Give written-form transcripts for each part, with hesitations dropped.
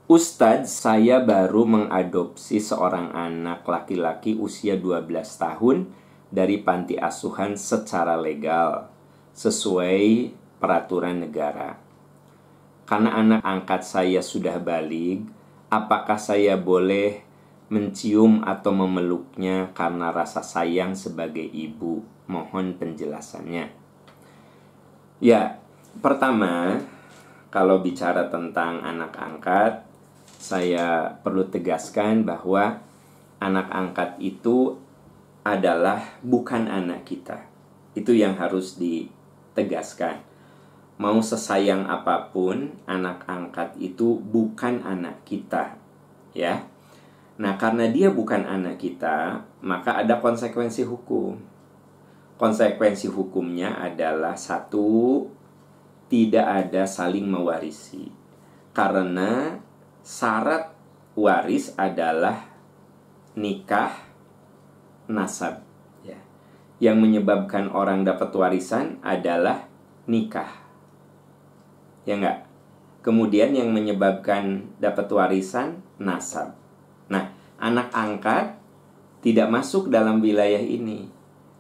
Ustadz, saya baru mengadopsi seorang anak laki-laki usia 12 tahun dari panti asuhan secara legal, sesuai peraturan negara. Karena anak angkat saya sudah balik, apakah saya boleh mencium atau memeluknya karena rasa sayang sebagai ibu? Mohon penjelasannya. Ya, pertama, kalau bicara tentang anak angkat, saya perlu tegaskan bahwa anak angkat itu adalah bukan anak kita. Itu yang harus ditegaskan. Mau sesayang apapun, anak angkat itu bukan anak kita, ya. Nah, karena dia bukan anak kita, maka ada konsekuensi hukum. Konsekuensi hukumnya adalah satu, tidak ada saling mewarisi. Karena syarat waris adalah nikah nasab, ya. Yang menyebabkan orang dapat warisan adalah nikah, ya enggak? Kemudian yang menyebabkan dapat warisan nasab. Nah, anak angkat tidak masuk dalam wilayah ini.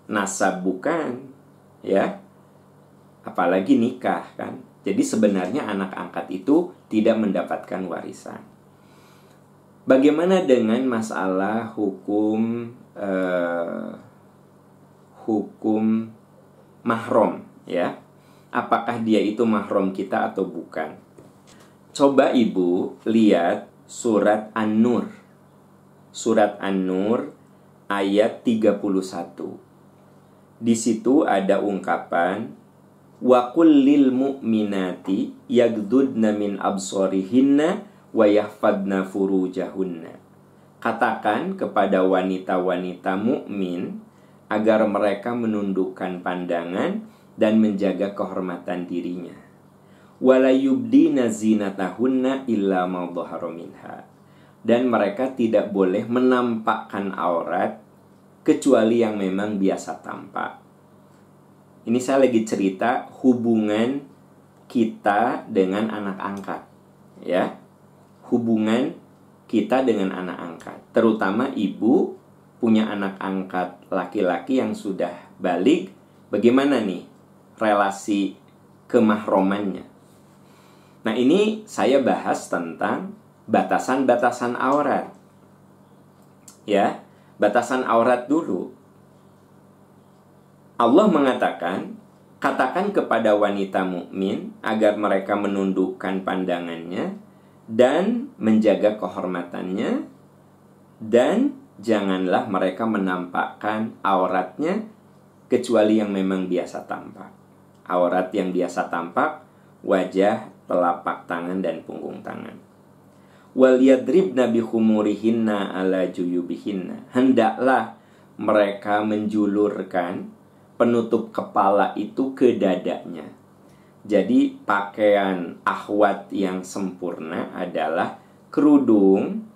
Nasab bukan, ya. Apalagi nikah, kan. Jadi sebenarnya anak angkat itu tidak mendapatkan warisan. Bagaimana dengan masalah hukum mahram, ya? Apakah dia itu mahram kita atau bukan? Coba ibu lihat surat An-Nur. Surat An-Nur ayat 31. Di situ ada ungkapan wa kullil mu'minati yaghdudna min absarihinna wa yahfadna furujahunna. Katakan kepada wanita-wanita mukmin agar mereka menundukkan pandangan dan menjaga kehormatan dirinya. Wala yubdina zinatahunna illa ma dhahara minha. Dan mereka tidak boleh menampakkan aurat kecuali yang memang biasa tampak. Ini saya lagi cerita hubungan kita dengan anak angkat, ya. Hubungan kita dengan anak angkat. Terutama ibu punya anak angkat laki-laki yang sudah balik. Bagaimana nih relasi kemahromannya? Nah, ini saya bahas tentang batasan-batasan aurat. Ya, batasan aurat dulu. Allah mengatakan, katakan kepada wanita mukmin agar mereka menundukkan pandangannya dan menjaga kehormatannya, dan janganlah mereka menampakkan auratnya kecuali yang memang biasa tampak. Aurat yang biasa tampak, wajah, telapak tangan, dan punggung tangan. Wal yadribna bihumurihinna ala juyubihinna. Hendaklah mereka menjulurkan penutup kepala itu ke dadanya. Jadi pakaian akhwat yang sempurna adalah kerudung.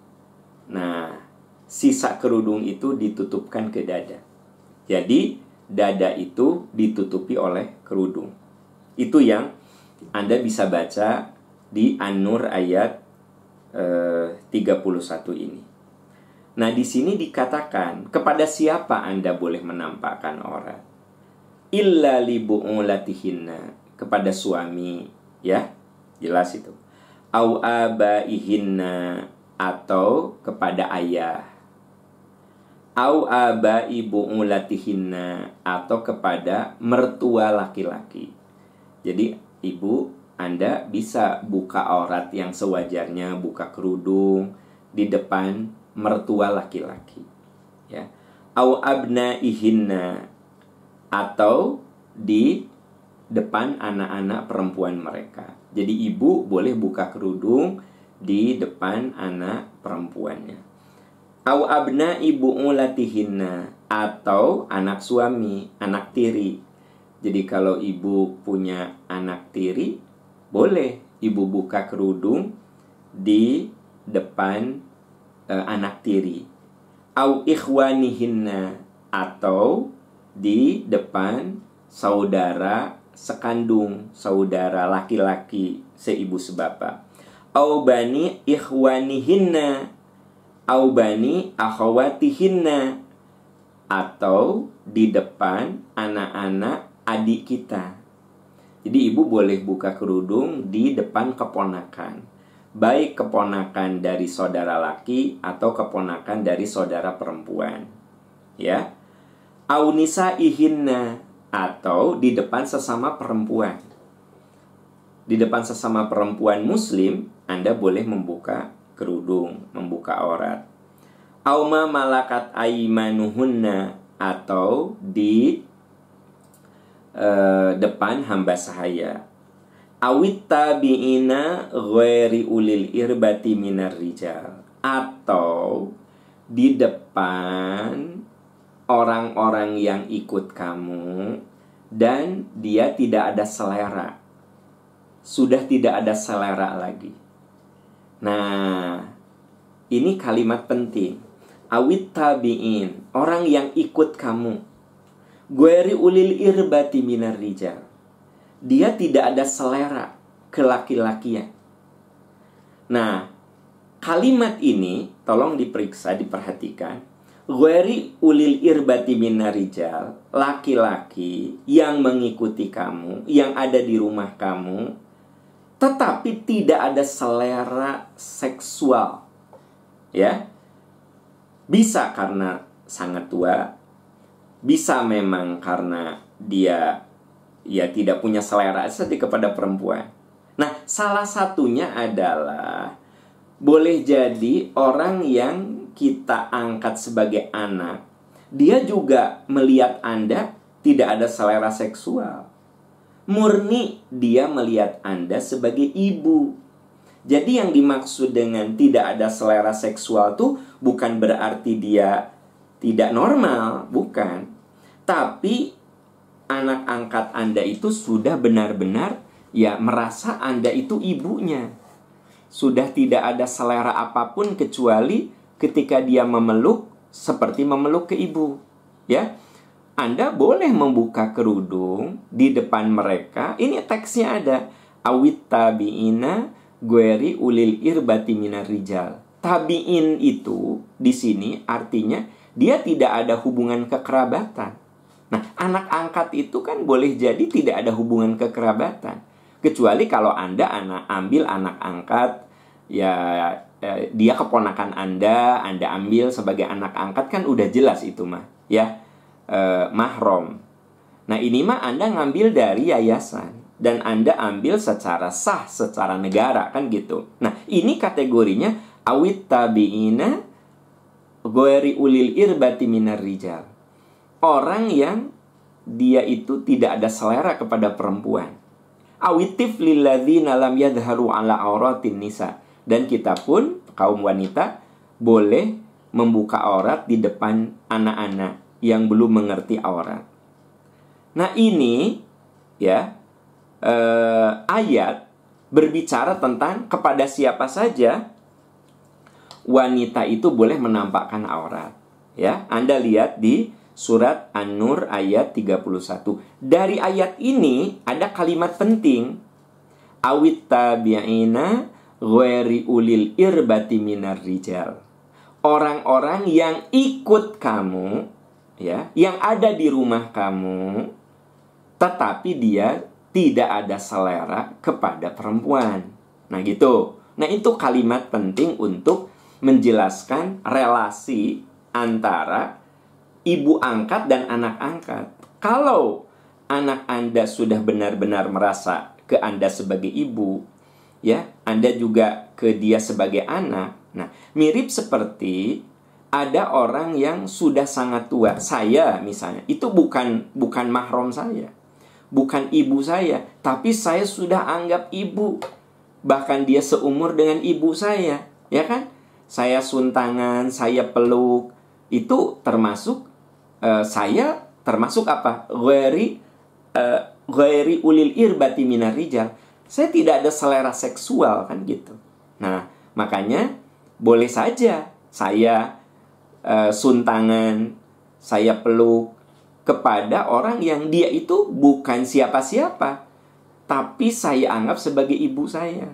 Nah, sisa kerudung itu ditutupkan ke dada. Jadi dada itu ditutupi oleh kerudung. Itu yang Anda bisa baca di An-Nur ayat 31 ini. Nah, di sini dikatakan kepada siapa Anda boleh menampakkan aurat? Illa li bu'ulatihinna, kepada suami, ya, jelas itu. Au abaihinna, atau kepada ayah. Au abai bu'ulatihinna, atau kepada mertua laki-laki. Jadi ibu, Anda bisa buka aurat yang sewajarnya, buka kerudung di depan mertua laki-laki, ya. Au abnaihinna, atau di depan anak-anak perempuan mereka. Jadi ibu boleh buka kerudung di depan anak perempuannya. Au abna'i bu'ulatihinna, atau anak suami, anak tiri. Jadi kalau ibu punya anak tiri, boleh ibu buka kerudung di depan anak tiri. Au ikhwanihinna, atau di depan saudara sekandung, saudara laki-laki seibu sebapak. au bani ikhwanihinna, au bani akhawatihinna, atau di depan anak-anak adik kita. Jadi ibu boleh buka kerudung di depan keponakan, baik keponakan dari saudara laki atau keponakan dari saudara perempuan, ya. Au nisaihinna, atau di depan sesama perempuan. Di depan sesama perempuan muslim, Anda boleh membuka kerudung, membuka aurat. Auma malakat aimanuhunna, atau di depan hamba sahaya. Awit tabi'ina ghairi ulil irbati minar rijal, atau di depan orang-orang yang ikut kamu dan dia tidak ada selera. Sudah tidak ada selera lagi. Nah, ini kalimat penting. Awit tabi'in, orang yang ikut kamu. Ghairi ulil irbati minar rijal, dia tidak ada selera kelaki-lakian. Nah, kalimat ini tolong diperiksa, diperhatikan. Ghairi ulil irbati minar rijal, laki-laki yang mengikuti kamu, yang ada di rumah kamu, tetapi tidak ada selera seksual. Ya. Bisa karena sangat tua, bisa memang karena dia tidak punya selera estetik kepada perempuan. Nah, salah satunya adalah boleh jadi orang yang kita angkat sebagai anak, dia juga melihat Anda tidak ada selera seksual. Murni dia melihat Anda sebagai ibu. Jadi yang dimaksud dengan tidak ada selera seksual tuh bukan berarti dia tidak normal, bukan. Tapi anak angkat Anda itu sudah benar-benar merasa Anda itu ibunya. Sudah tidak ada selera apapun kecuali ketika dia memeluk seperti memeluk ke ibu. Ya. Anda boleh membuka kerudung di depan mereka. Ini teksnya ada. Awit tabi'ina ghairi ulil irbati minar rijal. Tabi'in itu di sini artinya dia tidak ada hubungan kekerabatan. Nah, anak angkat itu kan boleh jadi tidak ada hubungan kekerabatan. Kecuali kalau Anda ambil anak angkat, dia keponakan Anda ambil sebagai anak angkat, kan udah jelas itu mah, ya, mahram. Nah, ini mah Anda ngambil dari yayasan dan Anda ambil secara sah, secara negara, kan gitu. Nah, ini kategorinya awit tabi'ina ghairi ulil irbati minar rijal. Orang yang dia itu tidak ada selera kepada perempuan. Awitif lilladzina lam yadharu ala auratin nisa. Dan kita pun, kaum wanita, boleh membuka aurat di depan anak-anak yang belum mengerti aurat. Nah, ini ayat berbicara tentang kepada siapa saja wanita itu boleh menampakkan aurat. Ya, Anda lihat di surat An-Nur ayat 31. Dari ayat ini ada kalimat penting. Awit tabi'ina ghairi ulil irbati minar rijal. Orang-orang yang ikut kamu, ya, yang ada di rumah kamu, tetapi dia tidak ada selera kepada perempuan. Nah, gitu. Nah, itu kalimat penting untuk menjelaskan relasi antara ibu angkat dan anak angkat. Kalau anak Anda sudah benar-benar merasa ke Anda sebagai ibu, ya, Anda juga ke dia sebagai anak. Nah, mirip seperti ada orang yang sudah sangat tua. Saya misalnya, itu bukan mahram saya, bukan ibu saya, tapi saya sudah anggap ibu. Bahkan dia seumur dengan ibu saya, ya kan? Saya suntangan, saya peluk, itu termasuk saya termasuk apa? Ghairi ulil irbati minar rijal. Saya tidak ada selera seksual, kan gitu. Nah, makanya boleh saja saya suntangan, saya peluk kepada orang yang dia itu bukan siapa-siapa, tapi saya anggap sebagai ibu saya.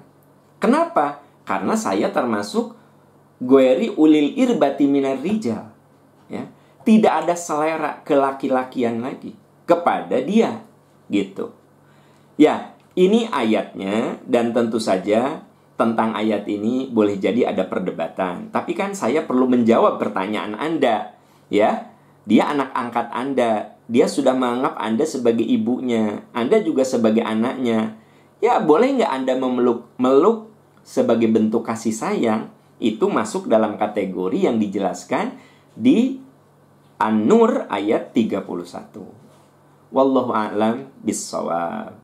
Kenapa? Karena saya termasuk Ghairi ulil irbati minar rijal. Ya. Tidak ada selera kelaki-lakian lagi kepada dia. Gitu. Ya, ini ayatnya. Dan tentu saja tentang ayat ini boleh jadi ada perdebatan. Tapi kan saya perlu menjawab pertanyaan Anda. Ya, dia anak angkat Anda. Dia sudah menganggap Anda sebagai ibunya. Anda juga sebagai anaknya. Ya, boleh nggak Anda memeluk sebagai bentuk kasih sayang? Itu masuk dalam kategori yang dijelaskan di An-Nur ayat 31. Wallahu a'lam bissawab.